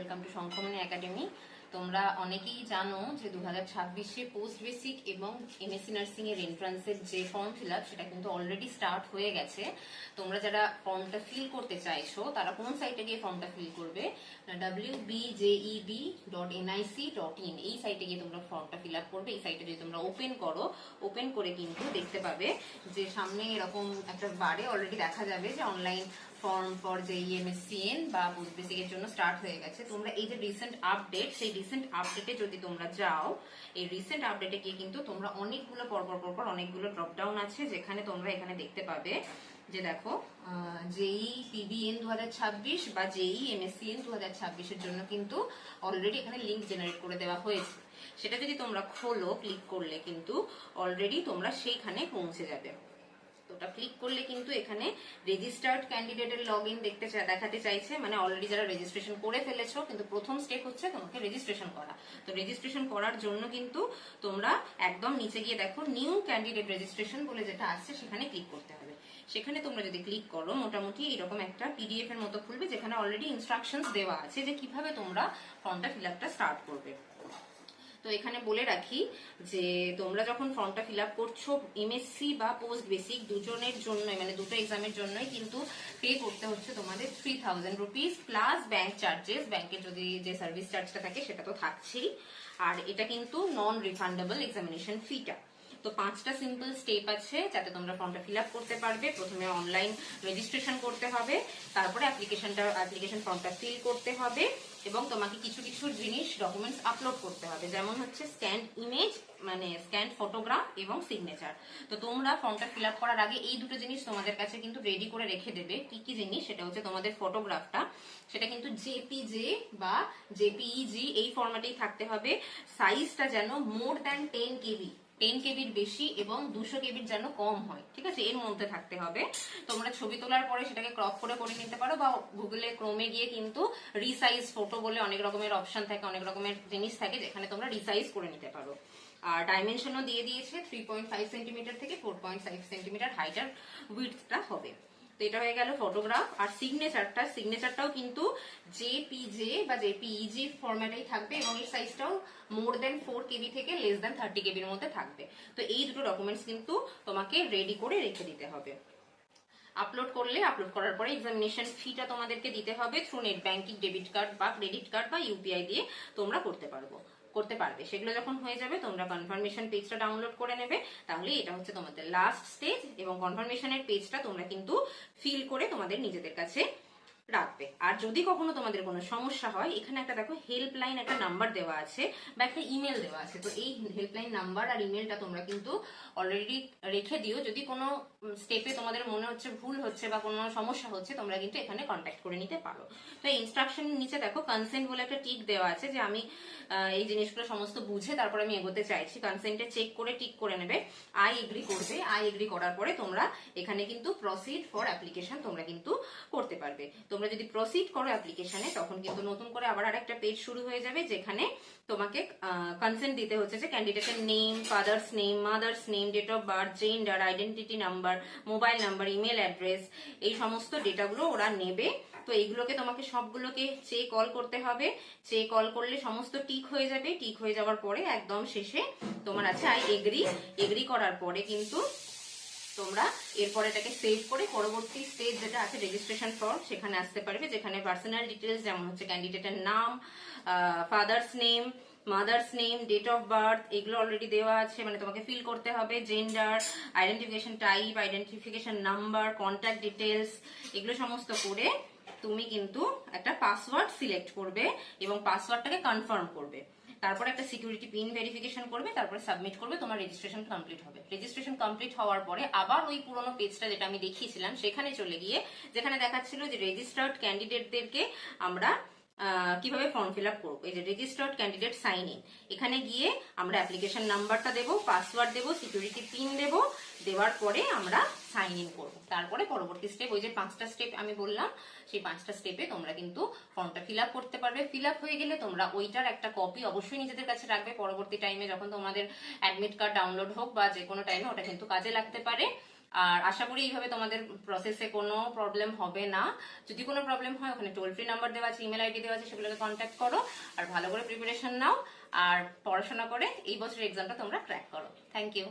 Welcome to Shankhamani academy. তোমরা অনেকেই জানো যে 2026-এ পোস্ট বেসিক এবং এমএসসি নার্সিং এর এন্ট্রান্সের যে ফর্ম ফিল আপ সেটা কিন্তু অলরেডি স্টার্ট হয়ে গেছে। তোমরা যারা ফর্মটা ফিল করতে চাইছো তারা কোন সাইটে গিয়ে ফর্মটা ফিল করবে? wbjeb.nic.in এই সাইটে গিয়ে তোমরা ফর্মটা ফিল আপ করবে। এই সাইটে যদি তোমরা ওপেন করো, ওপেন করে কিন্তু দেখতে পাবে যে সামনে এরকম একটা বারে অলরেডি দেখা যাবে যে অনলাইন ফর্ম ফর JEMSCN বা পোস্ট বেসিক এর জন্য স্টার্ট হয়ে গেছে। তোমরা এই যে রিসেন্ট আপডেট, সেই রিসেন্ট আপডেটে যদি তোমরা যাও, এই রিসেন্ট আপডেটে গিয়ে কিন্তু তোমরা অনেকগুলো পরপর অনেকগুলো ড্রপ ডাউন আছে, যেখানে তোমরা এখানে দেখতে পাবে যে দেখো JEE PBN 2026 বা JEE MSCN 2026 এর জন্য কিন্তু অলরেডি এখানে লিংক জেনারেট করে দেওয়া হয়েছে। সেটা যদি তোমরা খোলো, ক্লিক করলে কিন্তু অলরেডি তোমরা সেইখানে পৌঁছে যাবে। তো ওটা ক্লিক করলে কিন্তু এখানে রেজিস্টার্ড ক্যান্ডিডেটের লগইন দেখাতে চাইছে, মানে অলরেডি যারা রেজিস্ট্রেশন করে ফেলেছো, কিন্তু প্রথম স্টেপ হচ্ছে তোমাকে রেজিস্ট্রেশন করা। তো রেজিস্ট্রেশন করার জন্য কিন্তু তোমরা একদম নিচে গিয়ে দেখো নিউ ক্যান্ডিডেট রেজিস্ট্রেশন বলে যেটা আসছে সেখানে ক্লিক করতে হবে। সেখানে তোমরা যদি ক্লিক করো, মোটামুটি এরকম একটা PDF এর মতো খুলবে, যেখানে অলরেডি ইনস্ট্রাকশনস দেওয়া আছে যে কিভাবে তোমরা ফর্মটা ফিল আপটা স্টার্ট করবে। তো এখানে বলে রাখি যে তোমরা যখন ফর্মটা ফিল আপ করছো, MSc বা পোস্ট বেসিক দুজনের জন্য, মানে দুটো এক্সামের জন্যই কিন্তু পে করতে হচ্ছে তোমাদের 3000 রুপিস প্লাস ব্যাংক চার্জেস। ব্যাংকের যদি যে সার্ভিস চার্জটা থাকে সেটা তো থাকছেই, আর এটা কিন্তু নন রিফান্ডেবল এক্সামিনেশন ফিটা। তো 5টা সিম্পল স্টেপ আছে যাতে তোমরা ফর্মটা ফিল আপ করতে পারবে। প্রথমে অনলাইন রেজিস্ট্রেশন করতে হবে, তারপরে অ্যাপ্লিকেশন ফর্মটা ফিল করতে হবে, এবং তোমাকে কিছু কিছু জিনিস ডকুমেন্টস আপলোড করতে হবে, যেমন হচ্ছে স্ক্যান ইমেজ, মানে স্ক্যান ফটোগ্রাফ এবং সিগনেচার। তো তোমরা ফর্মটা ফিল আপ করার আগে এই দুটো জিনিস তোমাদের কাছে কিন্তু রেডি করে রেখে দেবে। কি কি জিনিস? সেটা হচ্ছে তোমাদের ফটোগ্রাফটা, সেটা কিন্তু JPG বা JPEG এই ফরম্যাটেই থাকতে হবে। সাইজটা যেন মোর দ্যান 10 কেবির বেশি এবং 200 কেবির যেন কম হয়, ঠিক আছে? এর মধ্যে থাকতে হবে। তোমরা ছবি তোলার পরে সেটাকে ক্রপ করে নিতে পারো, বা গুগলে ক্রোমে গিয়ে কিন্তু রিসাইজ ফটো বলে অনেক রকমের অপশন থাকে, অনেক রকমের জিনিস থাকে, যেখানে তোমরা রিসাইজ করে নিতে পারো। আর ডাইমেনশনও দিয়ে দিয়েছে, 3.5 সেন্টিমিটার থেকে 4.5 সেন্টিমিটার হাইট আর উইডথটা হবে। তো এটা হয়ে গেল ফটোগ্রাফ। আর সিগনেচারটাও কিন্তু JPG বা JPEG ফরম্যাটেই থাকবে, এবং এর সাইজটাও মোর দেন 4 কেবি থেকে লেস দেন 30 কেবির মধ্যে থাকবে। তো এই দুটো ডকুমেন্টস কিন্তু তোমাকে রেডি করে রেখে দিতে হবে। আপলোড করার পরে এক্সামিনেশন ফিটা তোমাদেরকে দিতে হবে through net banking, debit card বা ক্রেডিট কার্ড বা UPI দিয়ে তোমরা করতে পারবে। সেগুলো যখন হয়ে যাবে তোমরা কনফার্মেশন পেজটা ডাউনলোড করে নেবে। তাহলে এটা হচ্ছে তোমাদের লাস্ট স্টেজ, এবং কনফার্মেশনের পেজটা তোমরা কিন্তু ফিল করে তোমাদের নিজেদের কাছে রাখবে। আর যদি কখনো তোমাদের কোনো সমস্যা হয়, এখানে একটা দেখো হেল্পলাইন একটা নাম্বার দেওয়া আছে বা একটা ইমেল দেওয়া আছে। তো এই হেল্পলাইন নাম্বার আর ইমেলটা তোমরা কিন্তু অলরেডি রেখে দিও। যদি কোনো স্টেপে তোমাদের মনে হচ্ছে ভুল হচ্ছে বা কোনো সমস্যা হচ্ছে, তোমরা কিন্তু এখানে কন্ট্যাক্ট করে নিতে পারো। তো এই ইনস্ট্রাকশন নিচে দেখো কনসেন্ট বলে একটা টিক দেওয়া আছে, যে আমি এই জিনিসগুলো সমস্ত বুঝে তারপরে আমি এগোতে চাইছি। কনসেন্টে চেক করে টিক করে নেবে, আই এগ্রি করবে। আই এগ্রি করার পরে তোমরা এখানে কিন্তু প্রসিড ফর অ্যাপ্লিকেশন তোমরা কিন্তু করতে পারবে। তোমরা যদি প্রসিড করো অ্যাপ্লিকেশনে, তখন কিন্তু নতুন করে আবার আরেকটা পেজ শুরু হয়ে যাবে, যেখানে তোমাকে কনসেন্ট দিতে হচ্ছে যে ক্যান্ডিডেটের name, father's name, mother's name, date of birth, gender, identity number, mobile number, email address, এই সমস্ত ডেটাগুলো ওরা নেবে। তো এইগুলোকে তোমাকে সবগুলোকে চেক অল করতে হবে। চেক অল করলে সমস্ত টিক হয়ে যাবে। টিক হয়ে যাওয়ার পরে একদম শেষে তোমার আছে আই এগ্রি করার পরে কিন্তু তোমরা এরপর এটাকে সেভ করে পরবর্তী স্টেজ যেটা আছে রেজিস্ট্রেশন ফর্ম, সেখানে আসতে পারবে, যেখানে পার্সোনাল ডিটেলস যেমন হচ্ছে ক্যান্ডিডেটের নাম, father's name, mother's name, date of birth, এগুলো অলরেডি দেওয়া আছে, মানে তোমাকে ফিল করতে হবে। Gender, identification type, identification number, contact details, এগুলো সমস্ত করে তুমি কিন্তু একটা পাসওয়ার্ড সিলেক্ট করবে এবং পাসওয়ার্ডটাকে কনফার্ম করবে। তারপর একটা সিকিউরিটি পিন ভেরিফিকেশন করবে, তারপরে সাবমিট করবে, তোমার রেজিস্ট্রেশন কমপ্লিট হবে। রেজিস্ট্রেশন কমপ্লিট হওয়ার পরে আবার ওই পুরোনো পেজটা যেটা আমি দেখিয়েছিলাম সেখানে চলে গিয়ে, যেখানে দেখাচ্ছিল যে রেজিস্টার্ড ক্যান্ডিডেটদেরকে আমরা কিভাবে ফর্ম ফিল আপ করবো, এই যে রেজিস্টার্ড ক্যান্ডিডেট সাইন ইন, এখানে গিয়ে আমরা অ্যাপ্লিকেশন নাম্বারটা দেবো, পাসওয়ার্ড দেবো, সিকিউরিটি পিন দেবো, দেওয়ার পরে আমরা সাইন ইন করবো। তারপরে পরবর্তী স্টেপ, ওই যে 5টা স্টেপ আমি বললাম, সেই 5টা স্টেপে তোমরা কিন্তু ফর্মটা ফিল আপ করতে পারবে। ফিল আপ হয়ে গেলে তোমরা ওইটার একটা কপি অবশ্যই নিজেদের কাছে রাখবে। পরবর্তী টাইমে যখন তোমাদের অ্যাডমিট কার্ড ডাউনলোড হোক বা যে কোনো টাইমে ওটা কিন্তু কাজে লাগতে পারে। আর আশা করি এইভাবে তোমাদের প্রসেসে কোনো প্রবলেম হবে না। যদি কোনো প্রবলেম হয় ওখানে টোল ফ্রি নাম্বার দেওয়া আছে, ইমেল আইডি দেওয়া আছে, সেগুলোকে কন্ট্যাক্ট করো আর ভালো করে প্রিপারেশন নাও আর পড়াশোনা করে এই বছরের এক্সামটা তোমরা ক্র্যাক করো। Thank you.